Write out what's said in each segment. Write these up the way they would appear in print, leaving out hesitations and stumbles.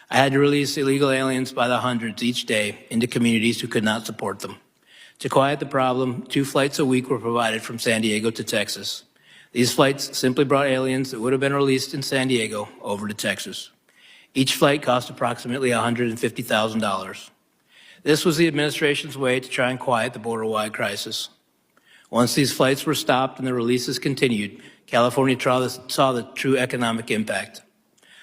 I had to release illegal aliens by the hundreds each day into communities who could not support them. To quiet the problem, 2 flights a week were provided from San Diego to Texas. These flights simply brought aliens that would have been released in San Diego over to Texas. Each flight cost approximately $150,000. This was the administration's way to try and quiet the border-wide crisis. Once these flights were stopped and the releases continued, California saw the true economic impact.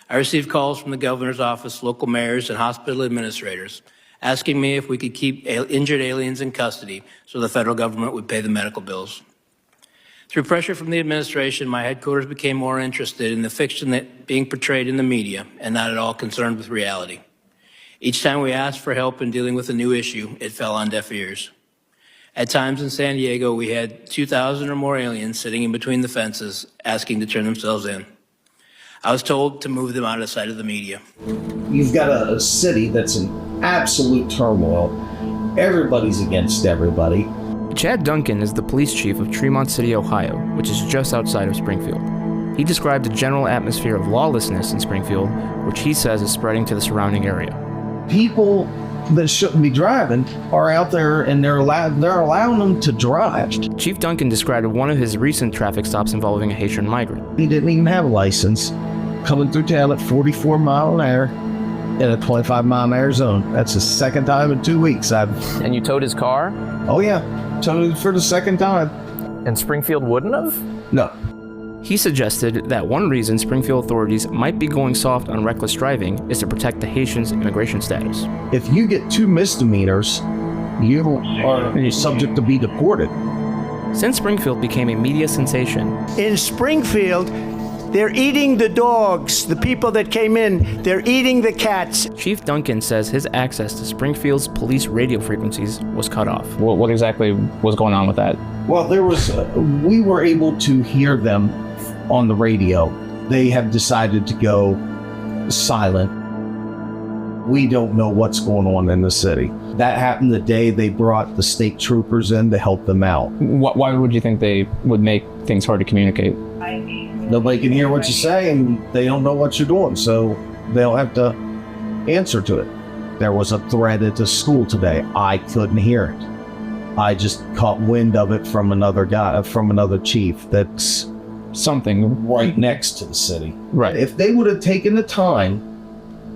I received calls from the governor's office, local mayors, and hospital administrators asking me if we could keep injured aliens in custody so the federal government would pay the medical bills. Through pressure from the administration, my headquarters became more interested in the fiction that being portrayed in the media and not at all concerned with reality. Each time we asked for help in dealing with a new issue, it fell on deaf ears. At times in San Diego, we had 2,000 or more aliens sitting in between the fences asking to turn themselves in. I was told to move them out of sight of the media. You've got a city that's in absolute turmoil. Everybody's against everybody. Chad Duncan is the police chief of Tremont City, Ohio, which is just outside of Springfield. He described a general atmosphere of lawlessness in Springfield, which he says is spreading to the surrounding area. People that shouldn't be driving are out there and they're allowing them to drive. Chief Duncan described one of his recent traffic stops involving a Haitian migrant. He didn't even have a license, coming through town at 44 mile an hour in a 25 mile an hour zone. That's the second time in 2 weeks. And you towed his car? Oh yeah, towed it for the second time. And Springfield wouldn't have? No. He suggested that one reason Springfield authorities might be going soft on reckless driving is to protect the Haitians' immigration status. If you get 2 misdemeanors, you are subject to be deported. Since Springfield became a media sensation, in Springfield, they're eating the dogs, the people that came in, they're eating the cats. Chief Duncan says his access to Springfield's police radio frequencies was cut off. What exactly was going on with that? Well, we were able to hear them on the radio. They have decided to go silent. We don't know what's going on in the city. That happened the day they brought the state troopers in to help them out. Why would you think they would make things hard to communicate? Nobody can hear what you say and they don't know what you're doing, so they'll have to answer to it. There was a threat at the school today. I couldn't hear it. I just caught wind of it from another chief that's something right next to the city. Right. If they would have taken the time,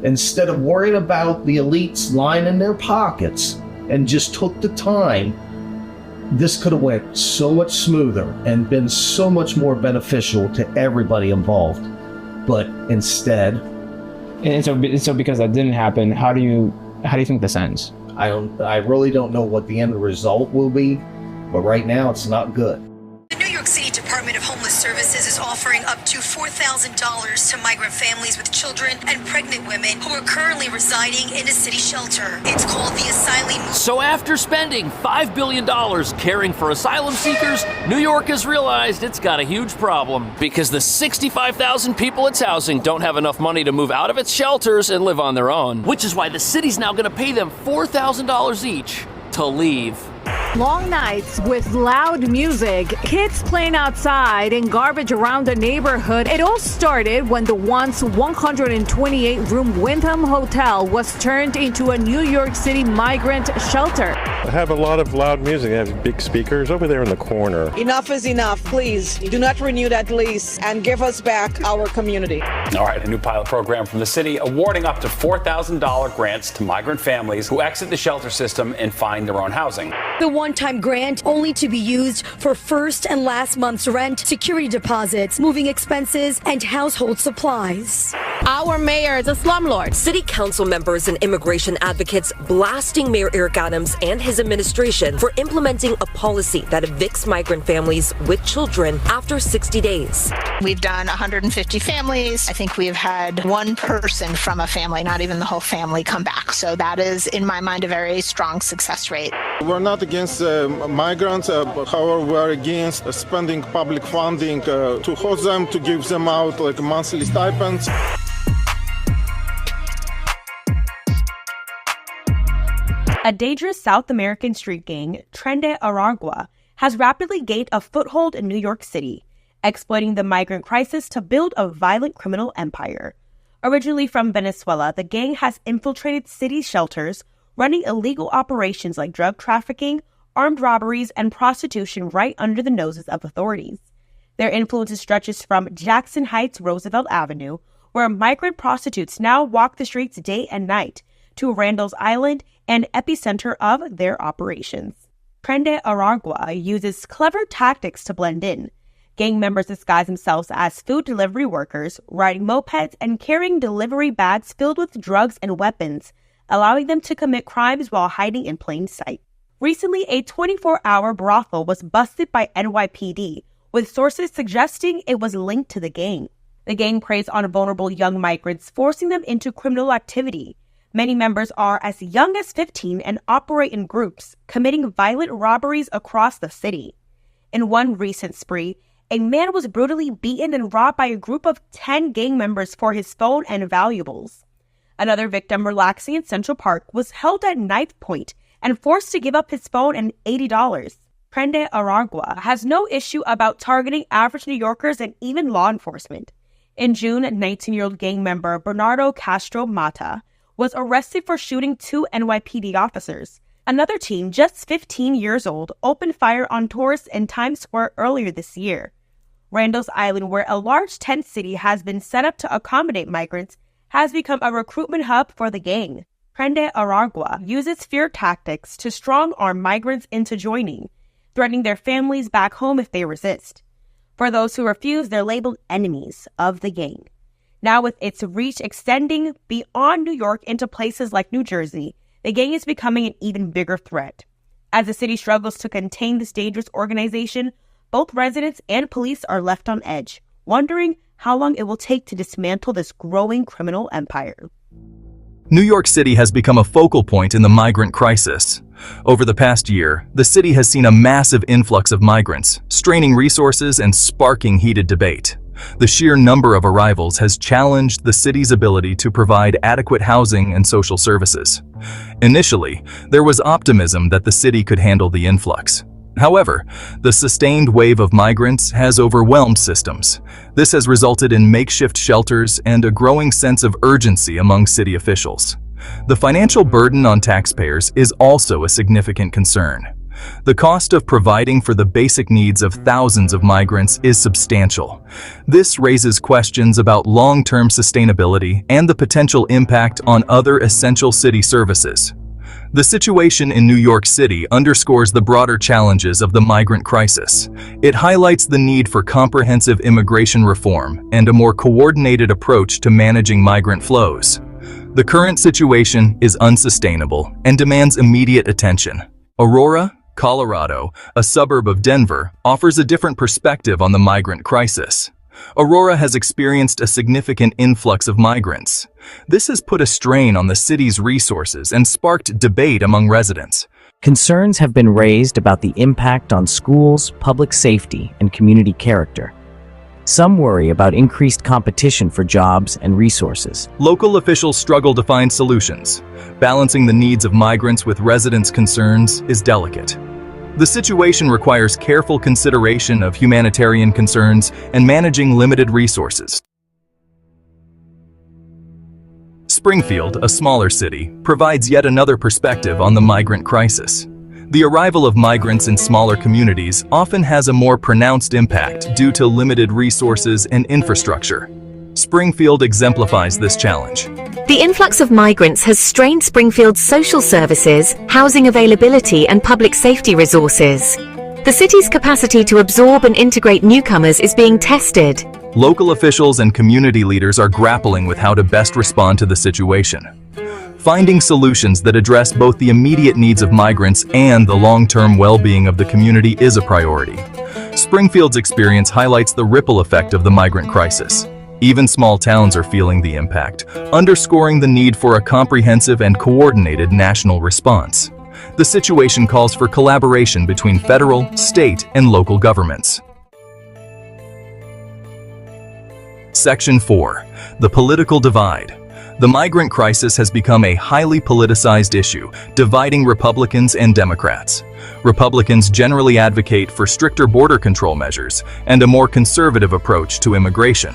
instead of worrying about the elites lining their pockets, and just took the time, this could have went so much smoother and been so much more beneficial to everybody involved. But instead, and so because that didn't happen, how do you think this ends? I really don't know what the end result will be, but right now it's not good. The New York City Department of Homeless Services is offering up to $4,000 to migrant families with children and pregnant women who are currently residing in a city shelter. It's called the Asylum. So after spending $5 billion caring for asylum seekers, New York has realized it's got a huge problem because the 65,000 people it's housing don't have enough money to move out of its shelters and live on their own, which is why the city's now going to pay them $4,000 each to leave. Long nights with loud music, kids playing outside, and garbage around the neighborhood. It all started when the once 128-room Wyndham Hotel was turned into a New York City migrant shelter. I have a lot of loud music. I have big speakers over there in the corner. Enough is enough. Please do not renew that lease and give us back our community. All right, a new pilot program from the city awarding up to $4,000 grants to migrant families who exit the shelter system and find their own housing. The one-time grant only to be used for first and last month's rent, security deposits, moving expenses, and household supplies. Our mayor is a slumlord. City council members and immigration advocates blasting Mayor Eric Adams and his administration for implementing a policy that evicts migrant families with children after 60 days. We've done 150 families. I think we've had one person from a family, not even the whole family, come back. So that is, in my mind, a very strong success rate. We're not against migrants, however, we're against spending public funding to host them, to give them out like monthly stipends. A dangerous South American street gang, Tren de Aragua, has rapidly gained a foothold in New York City, exploiting the migrant crisis to build a violent criminal empire. Originally from Venezuela, the gang has infiltrated city shelters, running illegal operations like drug trafficking, armed robberies, and prostitution right under the noses of authorities. Their influence stretches from Jackson Heights, Roosevelt Avenue, where migrant prostitutes now walk the streets day and night, to Randall's Island, and epicenter of their operations. Trende Aragua uses clever tactics to blend in. Gang members disguise themselves as food delivery workers, riding mopeds and carrying delivery bags filled with drugs and weapons, allowing them to commit crimes while hiding in plain sight. Recently, a 24-hour brothel was busted by NYPD, with sources suggesting it was linked to the gang. The gang preys on vulnerable young migrants, forcing them into criminal activity. Many members are as young as 15 and operate in groups, committing violent robberies across the city. In one recent spree, a man was brutally beaten and robbed by a group of 10 gang members for his phone and valuables. Another victim, relaxing in Central Park, was held at knife point and forced to give up his phone and $80. Trende Aragua has no issue about targeting average New Yorkers and even law enforcement. In June, 19-year-old gang member Bernardo Castro Mata was arrested for shooting 2 NYPD officers. Another teen, just 15 years old, opened fire on tourists in Times Square earlier this year. Randall's Island, where a large tent city has been set up to accommodate migrants, has become a recruitment hub for the gang. Trende Aragua uses fear tactics to strong-arm migrants into joining, threatening their families back home if they resist. For those who refuse, they're labeled enemies of the gang. Now, with its reach extending beyond New York into places like New Jersey, the gang is becoming an even bigger threat. As the city struggles to contain this dangerous organization, both residents and police are left on edge, wondering how long it will take to dismantle this growing criminal empire. New York City has become a focal point in the migrant crisis. Over the past year, the city has seen a massive influx of migrants, straining resources and sparking heated debate. The sheer number of arrivals has challenged the city's ability to provide adequate housing and social services. Initially, there was optimism that the city could handle the influx. However, the sustained wave of migrants has overwhelmed systems. This has resulted in makeshift shelters and a growing sense of urgency among city officials. The financial burden on taxpayers is also a significant concern. The cost of providing for the basic needs of thousands of migrants is substantial. This raises questions about long-term sustainability and the potential impact on other essential city services. The situation in New York City underscores the broader challenges of the migrant crisis. It highlights the need for comprehensive immigration reform and a more coordinated approach to managing migrant flows. The current situation is unsustainable and demands immediate attention. Aurora, Colorado, a suburb of Denver, offers a different perspective on the migrant crisis. Aurora has experienced a significant influx of migrants. This has put a strain on the city's resources and sparked debate among residents. Concerns have been raised about the impact on schools, public safety, and community character. Some worry about increased competition for jobs and resources. Local officials struggle to find solutions. Balancing the needs of migrants with residents' concerns is delicate. The situation requires careful consideration of humanitarian concerns and managing limited resources. Springfield, a smaller city, provides yet another perspective on the migrant crisis. The arrival of migrants in smaller communities often has a more pronounced impact due to limited resources and infrastructure. Springfield exemplifies this challenge. The influx of migrants has strained Springfield's social services, housing availability, and public safety resources. The city's capacity to absorb and integrate newcomers is being tested. Local officials and community leaders are grappling with how to best respond to the situation. Finding solutions that address both the immediate needs of migrants and the long-term well-being of the community is a priority. Springfield's experience highlights the ripple effect of the migrant crisis. Even small towns are feeling the impact, underscoring the need for a comprehensive and coordinated national response. The situation calls for collaboration between federal, state, and local governments. Section 4. The political divide. The migrant crisis has become a highly politicized issue, dividing Republicans and Democrats. Republicans generally advocate for stricter border control measures and a more conservative approach to immigration.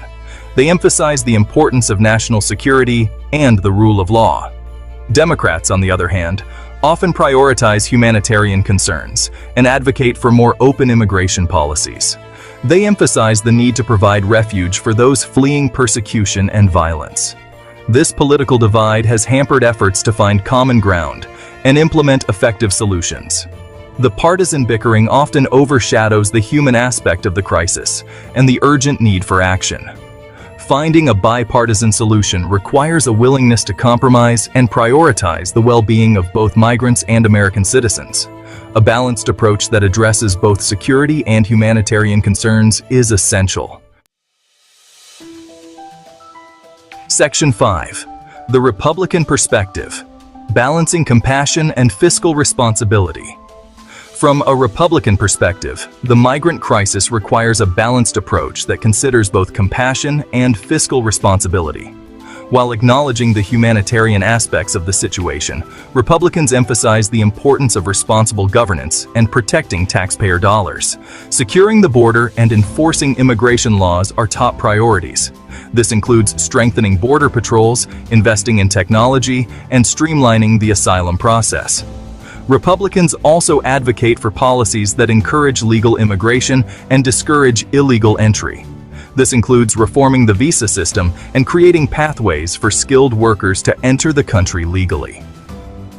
They emphasize the importance of national security and the rule of law. Democrats, on the other hand, often prioritize humanitarian concerns and advocate for more open immigration policies. They emphasize the need to provide refuge for those fleeing persecution and violence. This political divide has hampered efforts to find common ground and implement effective solutions. The partisan bickering often overshadows the human aspect of the crisis and the urgent need for action. Finding a bipartisan solution requires a willingness to compromise and prioritize the well-being of both migrants and American citizens. A balanced approach that addresses both security and humanitarian concerns is essential. Section 5. The Republican Perspective: Balancing Compassion and Fiscal Responsibility. From a Republican perspective, the migrant crisis requires a balanced approach that considers both compassion and fiscal responsibility. While acknowledging the humanitarian aspects of the situation, Republicans emphasize the importance of responsible governance and protecting taxpayer dollars. Securing the border and enforcing immigration laws are top priorities. This includes strengthening border patrols, investing in technology, and streamlining the asylum process. Republicans also advocate for policies that encourage legal immigration and discourage illegal entry. This includes reforming the visa system and creating pathways for skilled workers to enter the country legally.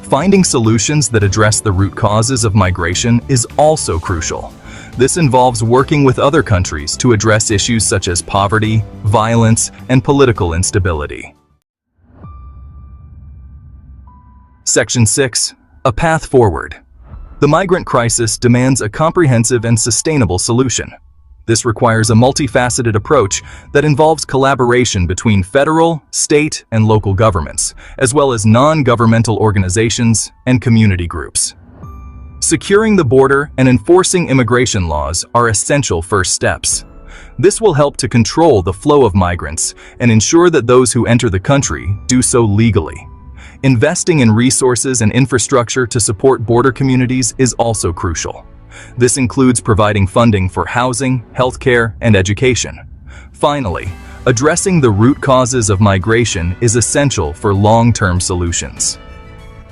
Finding solutions that address the root causes of migration is also crucial. This involves working with other countries to address issues such as poverty, violence, and political instability. Section 6. A path forward. The migrant crisis demands a comprehensive and sustainable solution. This requires a multifaceted approach that involves collaboration between federal, state, and local governments, as well as non-governmental organizations and community groups. Securing the border and enforcing immigration laws are essential first steps. This will help to control the flow of migrants and ensure that those who enter the country do so legally. Investing in resources and infrastructure to support border communities is also crucial. This includes providing funding for housing, healthcare, and education. Finally, addressing the root causes of migration is essential for long-term solutions.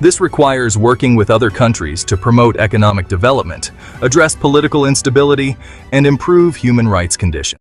This requires working with other countries to promote economic development, address political instability, and improve human rights conditions.